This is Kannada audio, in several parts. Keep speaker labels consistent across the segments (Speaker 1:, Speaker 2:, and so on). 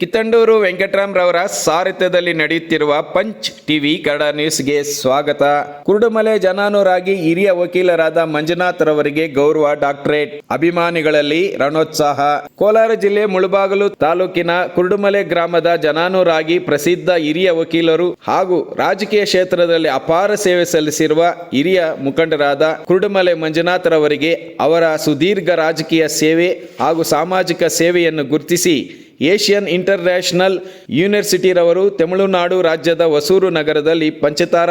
Speaker 1: ಕಿತ್ತಂಡೂರು ವೆಂಕಟರಾಮರವರ ಸಾರಥ್ಯದಲ್ಲಿ ನಡೆಯುತ್ತಿರುವ ಪಂಚ್ ಟಿವಿ ಕನ್ನಡ ನ್ಯೂಸ್ಗೆ ಸ್ವಾಗತ. ಕುರುಡುಮಲೆ ಜನಾನುರಾಗಿ ಹಿರಿಯ ವಕೀಲರಾದ ಮಂಜುನಾಥ್ ರವರಿಗೆ ಗೌರವ ಡಾಕ್ಟರೇಟ್. ಅಭಿಮಾನಿಗಳಲ್ಲಿ ರಣೋತ್ಸಾಹ. ಕೋಲಾರ ಜಿಲ್ಲೆ ಮುಳಬಾಗಿಲು ತಾಲೂಕಿನ ಕುರುಡುಮಲೆ ಗ್ರಾಮದ ಜನಾನುರಾಗಿ ಪ್ರಸಿದ್ಧ ಹಿರಿಯ ವಕೀಲರು ಹಾಗೂ ರಾಜಕೀಯ ಕ್ಷೇತ್ರದಲ್ಲಿ ಅಪಾರ ಸೇವೆ ಸಲ್ಲಿಸಿರುವ ಹಿರಿಯ ಮುಖಂಡರಾದ ಕುರುಡುಮಲೆ ಮಂಜುನಾಥ್ ರವರಿಗೆ ಅವರ ಸುದೀರ್ಘ ರಾಜಕೀಯ ಸೇವೆ ಹಾಗೂ ಸಾಮಾಜಿಕ ಸೇವೆಯನ್ನು ಗುರುತಿಸಿ ಏಷ್ಯನ್ ಇಂಟರ್ನ್ಯಾಷನಲ್ ಯೂನಿವರ್ಸಿಟಿರವರು ತಮಿಳುನಾಡು ರಾಜ್ಯದ ಹೊಸೂರು ನಗರದಲ್ಲಿ ಪಂಚತಾರ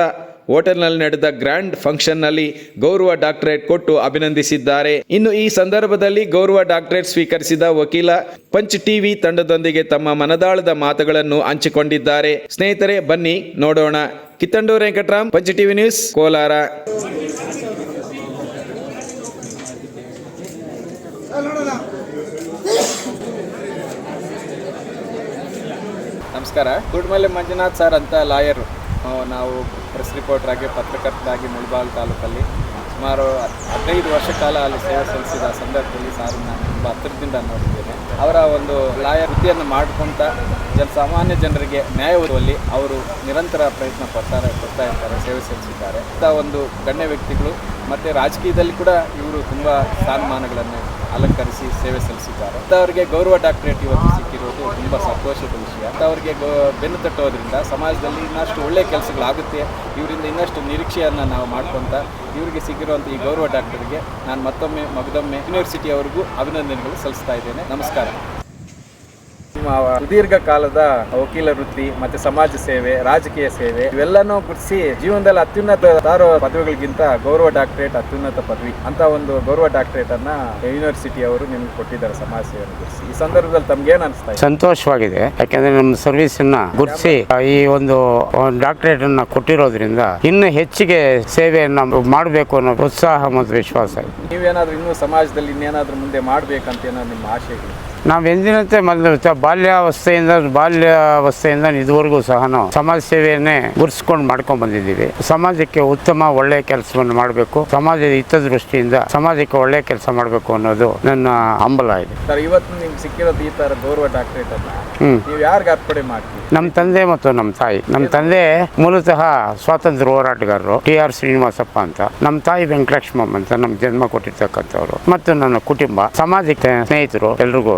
Speaker 1: ಹೋಟೆಲ್ನಲ್ಲಿ ನಡೆದ ಗ್ರ್ಯಾಂಡ್ ಫಂಕ್ಷನ್ನಲ್ಲಿ ಗೌರವ ಡಾಕ್ಟರೇಟ್ ಕೊಟ್ಟು ಅಭಿನಂದಿಸಿದ್ದಾರೆ. ಇನ್ನು ಈ ಸಂದರ್ಭದಲ್ಲಿ ಗೌರವ ಡಾಕ್ಟರೇಟ್ ಸ್ವೀಕರಿಸಿದ ವಕೀಲ ಪಂಚ್ ಟಿವಿ ತಂಡದೊಂದಿಗೆ ತಮ್ಮ ಮನದಾಳದ ಮಾತುಗಳನ್ನು ಹಂಚಿಕೊಂಡಿದ್ದಾರೆ. ಸ್ನೇಹಿತರೆ, ಬನ್ನಿ ನೋಡೋಣ. Kittandur Venkataram, Punch TV news, Kolar. ನಮಸ್ಕಾರ. ಕುರುಡುಮಲೆ ಮಂಜುನಾಥ್ ಸರ್ ಅಂತ ಲಾಯರು. ನಾವು ಪ್ರೆಸ್ ರಿಪೋರ್ಟರ್ ಆಗಿ ಪತ್ರಕರ್ತರಾಗಿ ಮುಳಬಾಗಿಲು ತಾಲೂಕಲ್ಲಿ ಸುಮಾರು 15 ವರ್ಷ ಕಾಲ ಅಲ್ಲಿ ಸೇವೆ ಸಲ್ಲಿಸಿದ ಸಂದರ್ಭದಲ್ಲಿ ಸಾರನ್ನ ತುಂಬ ಹತ್ತಿರದಿಂದ ನೋಡಿದ್ದೇನೆ. ಅವರ ಒಂದು ಲಾಯರ್ ವೃತ್ತಿಯನ್ನು ಮಾಡ್ಕೊಂತ ಸಾಮಾನ್ಯ ಜನರಿಗೆ ನ್ಯಾಯ ಒದಗುವಲ್ಲಿ ಅವರು ನಿರಂತರ ಪ್ರಯತ್ನ ಪಡ್ತಾ ಇರ್ತಾರೆ, ಸೇವೆ ಸಲ್ಲಿಸಿದ್ದಾರೆ. ಇಂಥ ಒಂದು ಗಣ್ಯ ವ್ಯಕ್ತಿಗಳು ಮತ್ತು ರಾಜಕೀಯದಲ್ಲಿ ಕೂಡ ಇವರು ತುಂಬ ಸ್ಥಾನಮಾನಗಳನ್ನು ಅಲಂಕರಿಸಿ ಸೇವೆ ಸಲ್ಲಿಸಿದ್ದಾರೆ. ಅವರಿಗೆ ಗೌರವ ಡಾಕ್ಟರೇಟ್ ಇವತ್ತು ಸಿಕ್ಕಿರೋದು ತುಂಬ ಸಂತೋಷದ ವಿಷಯ. ಅವರಿಗೆ ಬೆನ್ನು ತಟ್ಟೋದ್ರಿಂದ ಸಮಾಜದಲ್ಲಿ ಇನ್ನಷ್ಟು ಒಳ್ಳೆಯ ಕೆಲಸಗಳಾಗುತ್ತೆ. ಇವರಿಂದ ಇನ್ನಷ್ಟು ನಿರೀಕ್ಷೆಯನ್ನು ನಾವು ಮಾಡ್ಕೊತ ಇವರಿಗೆ ಸಿಕ್ಕಿರುವಂಥ ಈ ಗೌರವ ಡಾಕ್ಟರ್ಗೆ ನಾನು ಮಗದೊಮ್ಮೆ ಯೂನಿವರ್ಸಿಟಿಯವರಿಗೂ ಅಭಿನಂದನೆಗಳು ಸಲ್ಲಿಸ್ತಾ ಇದ್ದೇನೆ. ನಮಸ್ಕಾರ. ಸುದೀರ್ಘ ಕಾಲದ ವಕೀಲ ವೃತ್ತಿ ಮತ್ತೆ ಸಮಾಜ ಸೇವೆ, ರಾಜಕೀಯ ಸೇವೆ ಇವೆಲ್ಲನೂ ಗುರುತಿಸಿ ಜೀವನದಲ್ಲಿ ಅತ್ಯುನ್ನತ ಪದವಿಗಳಿಗಿಂತ ಗೌರವ ಡಾಕ್ಟರೇಟ್ ಅತ್ಯುನ್ನತ ಪದವಿ ಅಂತ ಒಂದು ಗೌರವ ಡಾಕ್ಟರೇಟ್ ಅನ್ನ ಯೂನಿವರ್ಸಿಟಿ ಅವರು ನಿಮ್ಗೆ ಕೊಟ್ಟಿದ್ದಾರೆ ಸಮಾಜ ಸೇವೆಯನ್ನು ಗುರುತಿಸಿ. ಈ ಸಂದರ್ಭದಲ್ಲಿ ತಮ್ಗೆ ಏನ್ ಅನಿಸ್ತಾ ಇದೆ?
Speaker 2: ಸಂತೋಷವಾಗಿದೆ. ಯಾಕಂದ್ರೆ ನಮ್ಮ ಸರ್ವಿಸ್ ಅನ್ನ ಗುರುತಿಸಿ ಈ ಒಂದು ಡಾಕ್ಟರೇಟ್ ಅನ್ನ ಕೊಟ್ಟಿರೋದ್ರಿಂದ ಇನ್ನು ಹೆಚ್ಚಿಗೆ ಸೇವೆಯನ್ನ ಮಾಡಬೇಕು ಅನ್ನೋ ಉತ್ಸಾಹ ಮತ್ತು ವಿಶ್ವಾಸ ಇದೆ.
Speaker 1: ನೀವೇನಾದ್ರೂ ಇನ್ನೂ ಸಮಾಜದಲ್ಲಿ ಇನ್ನೇನಾದ್ರೂ ಮುಂದೆ ಮಾಡ್ಬೇಕಂತ ಏನಾದ್ರು ನಿಮ್ಮ ಆಶೆಗಳು?
Speaker 2: ನಾವು ಎಂದಿನಂತೆ ಮೊದಲು ಬಾಲ್ಯಾವಸ್ಥೆಯಿಂದ ಇದುವರೆಗೂ ಸಹ ನಾವು ಸಮಾಜ ಸೇವೆಯನ್ನೇ ಗುರುತಿಸ್ಕೊಂಡು ಮಾಡ್ಕೊಂಡು ಬಂದಿದ್ದೀವಿ. ಸಮಾಜಕ್ಕೆ ಉತ್ತಮ ಒಳ್ಳೆಯ ಕೆಲಸವನ್ನು ಮಾಡಬೇಕು, ಸಮಾಜದ ಹಿತದೃಷ್ಟಿಯಿಂದ ಸಮಾಜಕ್ಕೆ ಒಳ್ಳೆಯ ಕೆಲಸ ಮಾಡಬೇಕು ಅನ್ನೋದು ನನ್ನ ಹಂಬಲ ಇದೆ.
Speaker 1: ಸರ್, ಇವತ್ತು ನಿಮ್ಗೆ ಸಿಕ್ಕಿರೋದು ಈ ತರ ಗೌರವ ಡಾಕ್ಟರೇಟ್ ಅನ್ನ ನೀವು ಯಾರಿಗೆ ಅರ್ಪಣೆ ಮಾಡ್ತೀವಿ?
Speaker 2: ನಮ್ಮ ತಂದೆ ಮತ್ತು ನಮ್ಮ ತಾಯಿ. ನಮ್ಮ ತಂದೆ ಮೂಲತಃ ಸ್ವಾತಂತ್ರ್ಯ ಹೋರಾಟಗಾರರು TR ಶ್ರೀನಿವಾಸಪ್ಪ ಅಂತ, ನಮ್ಮ ತಾಯಿ ವೆಂಕಟಲಕ್ಷ್ಮಮ್ಮ ಅಂತ ನಮ್ಮ ಜನ್ಮ ಕೊಟ್ಟಿರ್ತಕ್ಕಂಥವ್ರು, ಮತ್ತು ನನ್ನ ಕುಟುಂಬ, ಸಮಾಜಕ್ಕೆ ಸ್ನೇಹಿತರು ಎಲ್ರಿಗೂ.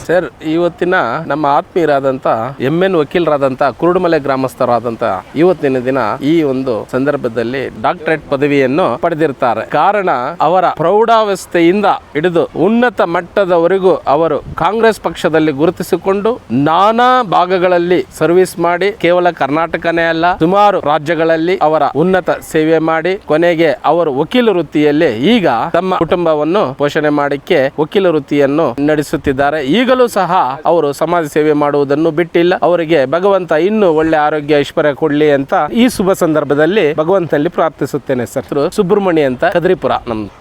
Speaker 3: ಸರ್, ಇವತ್ತಿನ ನಮ್ಮ ಆತ್ಮೀಯರಾದಂತ MN ವಕೀಲರಾದಂತ ಕುರುಡುಮಲೆ ಗ್ರಾಮಸ್ಥರಾದಂತ ಇವತ್ತಿನ ದಿನ ಈ ಒಂದು ಸಂದರ್ಭದಲ್ಲಿ ಡಾಕ್ಟರೇಟ್ ಪದವಿಯನ್ನು ಪಡೆದಿರ್ತಾರೆ. ಕಾರಣ ಅವರ ಪ್ರೌಢಾವಸ್ಥೆಯಿಂದ ಹಿಡಿದು ಉನ್ನತ ಮಟ್ಟದವರೆಗೂ ಅವರು ಕಾಂಗ್ರೆಸ್ ಪಕ್ಷದಲ್ಲಿ ಗುರುತಿಸಿಕೊಂಡು ನಾನಾ ಭಾಗಗಳಲ್ಲಿ ಸರ್ವಿಸ್ ಮಾಡಿ ಕೇವಲ ಕರ್ನಾಟಕನೇ ಅಲ್ಲ ಸುಮಾರು ರಾಜ್ಯಗಳಲ್ಲಿ ಅವರ ಉನ್ನತ ಸೇವೆ ಮಾಡಿ ಕೊನೆಗೆ ಅವರು ವಕೀಲ ವೃತ್ತಿಯಲ್ಲಿ ಈಗ ತಮ್ಮ ಕುಟುಂಬವನ್ನು ಪೋಷಣೆ ಮಾಡಲಿಕ್ಕೆ ವಕೀಲ ವೃತ್ತಿಯನ್ನು ನಡೆಸುತ್ತಿದ್ದಾರೆ. ಈಗಲೂ ಸಹ ಅವರು ಸಮಾಜ ಸೇವೆ ಮಾಡುವುದನ್ನು ಬಿಟ್ಟಿಲ್ಲ. ಅವರಿಗೆ ಭಗವಂತ ಇನ್ನೂ ಒಳ್ಳೆ ಆರೋಗ್ಯ ಐಶ್ವರ್ಯ ಕೊಡ್ಲಿ ಅಂತ ಈ ಶುಭ ಸಂದರ್ಭದಲ್ಲಿ ಭಗವಂತನಲ್ಲಿ ಪ್ರಾರ್ಥಿಸುತ್ತೇನೆ. ಸರ್, ಸುಬ್ರಹ್ಮಣ್ಯ ಅಂತ, ಕದ್ರಿಪುರ ನಮ್ದು.